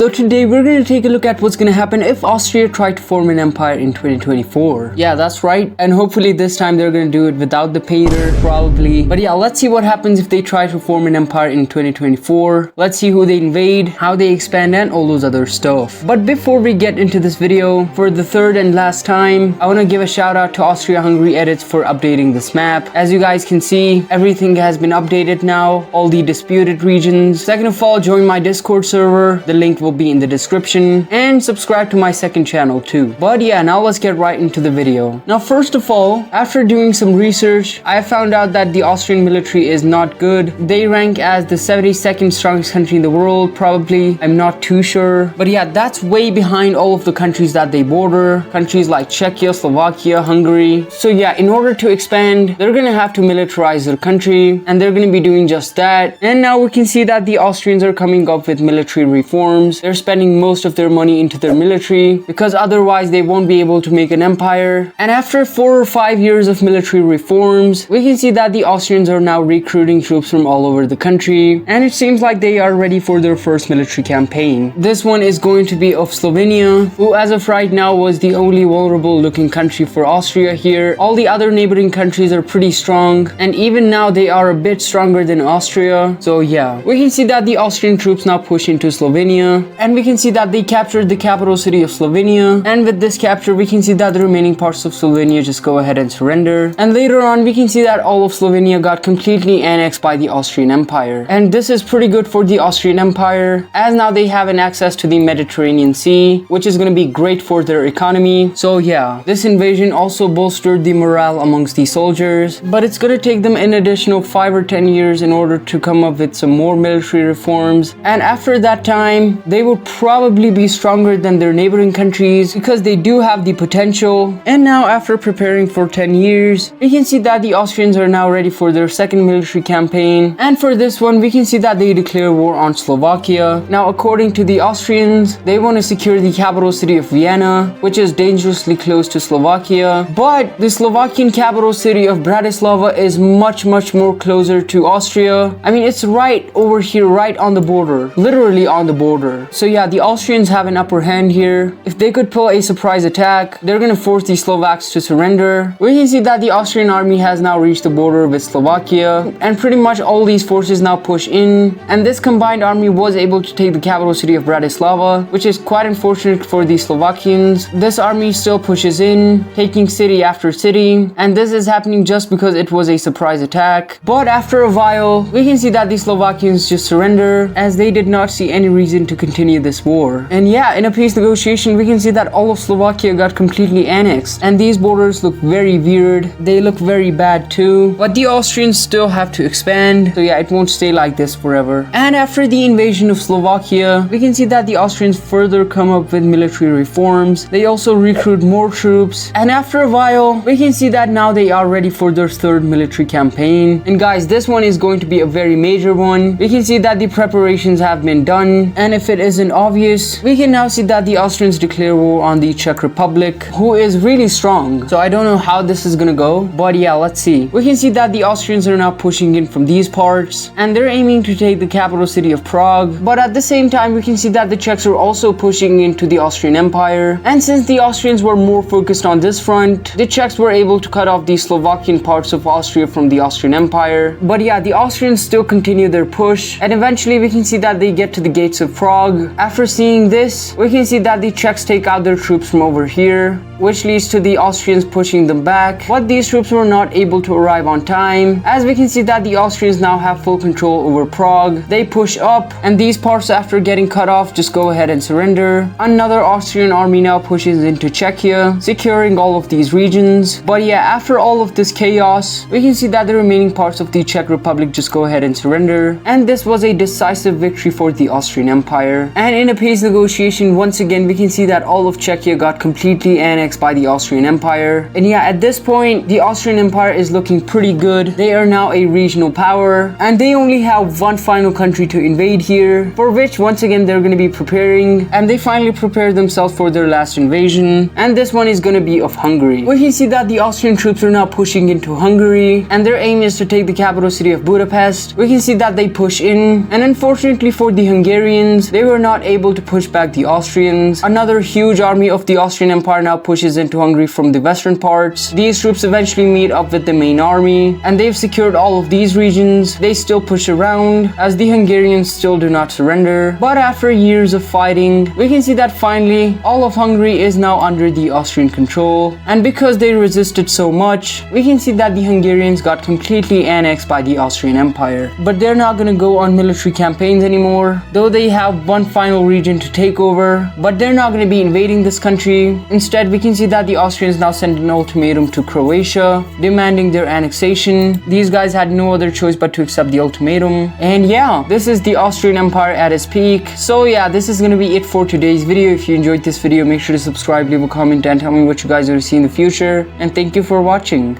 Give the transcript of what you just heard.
So today we're going to take a look at what's going to happen if Austria tried to form an empire in 2024. Yeah, that's right. And hopefully this time they're going to do it without the painter, probably. But yeah, let's see what happens if they try to form an empire in 2024. Let's see who they invade, how they expand, and all those other stuff. But before we get into this video, for the third and last time, I want to give a shout out to Austria-Hungary Edits for updating this map. As you guys can see, everything has been updated now, all the disputed regions. Second of all, join my Discord server. The link will be in the description, and subscribe to my second channel too. But yeah, now let's get right into the video. Now first of all, after doing some research, I found out that the Austrian military is not good. They rank as the 72nd strongest country in the world, probably. I'm not too sure. But yeah, that's way behind all of the countries that they border. Countries like Czechia, Slovakia, Hungary. So yeah, in order to expand, they're gonna have to militarize their country, and they're gonna be doing just that. And now we can see that the Austrians are coming up with military reforms. They're spending most of their money into their military because otherwise they won't be able to make an empire. And after 4 or 5 years of military reforms, we can see that the Austrians are now recruiting troops from all over the country, and it seems like they are ready for their first military campaign. This one is going to be of Slovenia, who as of right now was the only vulnerable looking country for Austria here. All the other neighboring countries are pretty strong, and even now they are a bit stronger than Austria. So yeah, we can see that the Austrian troops now push into Slovenia, and we can see that they captured the capital city of Slovenia. And with this capture, we can see that the remaining parts of Slovenia just go ahead and surrender. And later on, we can see that all of Slovenia got completely annexed by the Austrian Empire. And this is pretty good for the Austrian Empire, as now they have an access to the Mediterranean Sea, which is going to be great for their economy. So yeah, this invasion also bolstered the morale amongst the soldiers, but it's going to take them an additional 5 or 10 years in order to come up with some more military reforms. And after that time, they will probably be stronger than their neighboring countries because they do have the potential. And now after preparing for 10 years, we can see that the Austrians are now ready for their second military campaign. And for this one, we can see that they declare war on Slovakia. Now according to the Austrians, they want to secure the capital city of Vienna, which is dangerously close to Slovakia. But the Slovakian capital city of Bratislava is much more closer to Austria. I mean, it's right over here, right on the border, literally on the border. So yeah, the Austrians have an upper hand here. If they could pull a surprise attack, they're gonna force the Slovaks to surrender. We can see that the Austrian army has now reached the border with Slovakia, and pretty much all these forces now push in, and this combined army was able to take the capital city of Bratislava, which is quite unfortunate for the Slovakians. This army still pushes in, taking city after city, and this is happening just because it was a surprise attack. But after a while, we can see that the Slovakians just surrender, as they did not see any reason to continue this war. And yeah, in a peace negotiation, we can see that all of Slovakia got completely annexed, and these borders look very weird. They look very bad too, but the Austrians still have to expand. So yeah, it won't stay like this forever. And after the invasion of Slovakia, we can see that the Austrians further come up with military reforms. They also recruit more troops, and after a while, we can see that now they are ready for their third military campaign. And guys, this one is going to be a very major one. We can see that the preparations have been done, and if it isn't obvious, we can now see that the Austrians declare war on the Czech Republic, who is really strong. So I don't know how this is gonna go, but yeah, let's see. We can see that the Austrians are now pushing in from these parts, and they're aiming to take the capital city of Prague. But at the same time, we can see that the Czechs are also pushing into the Austrian Empire. And since the Austrians were more focused on this front, the Czechs were able to cut off the Slovakian parts of Austria from the Austrian Empire. But yeah, the Austrians still continue their push, and eventually we can see that they get to the gates of Prague. After seeing this, we can see that the Czechs take out their troops from over here, which leads to the Austrians pushing them back. But these troops were not able to arrive on time, as we can see that the Austrians now have full control over Prague. They push up, and these parts, after getting cut off, just go ahead and surrender. Another Austrian army now pushes into Czechia, securing all of these regions. But yeah, after all of this chaos, we can see that the remaining parts of the Czech Republic just go ahead and surrender. And this was a decisive victory for the Austrian Empire. And in a peace negotiation, once again, we can see that all of Czechia got completely annexed annexed by the Austrian Empire. And yeah, at this point, the Austrian Empire is looking pretty good. They are now a regional power, and they only have one final country to invade here, for which once again they're going to be preparing, and they finally prepared themselves for their last invasion, and this one is going to be of Hungary. We can see that the Austrian troops are now pushing into Hungary, and their aim is to take the capital city of Budapest. We can see that they push in, and unfortunately for the Hungarians, they were not able to push back the Austrians. Another huge army of the Austrian Empire now pushes into Hungary from the western parts. These troops eventually meet up with the main army, and they've secured all of these regions. They still push around, as the Hungarians still do not surrender. But after years of fighting, we can see that finally all of Hungary is now under the Austrian control, and because they resisted so much, we can see that the Hungarians got completely annexed by the Austrian Empire. But they're not gonna go on military campaigns anymore, though they have one final region to take over, but they're not gonna be invading this country. Instead, we can see that the Austrians now sent an ultimatum to Croatia, demanding their annexation. These guys had no other choice but to accept the ultimatum. And yeah, this is the Austrian Empire at its peak. So yeah, this is gonna be it for today's video. If you enjoyed this video, make sure to subscribe, leave a comment, and tell me what you guys want to see in the future. And thank you for watching.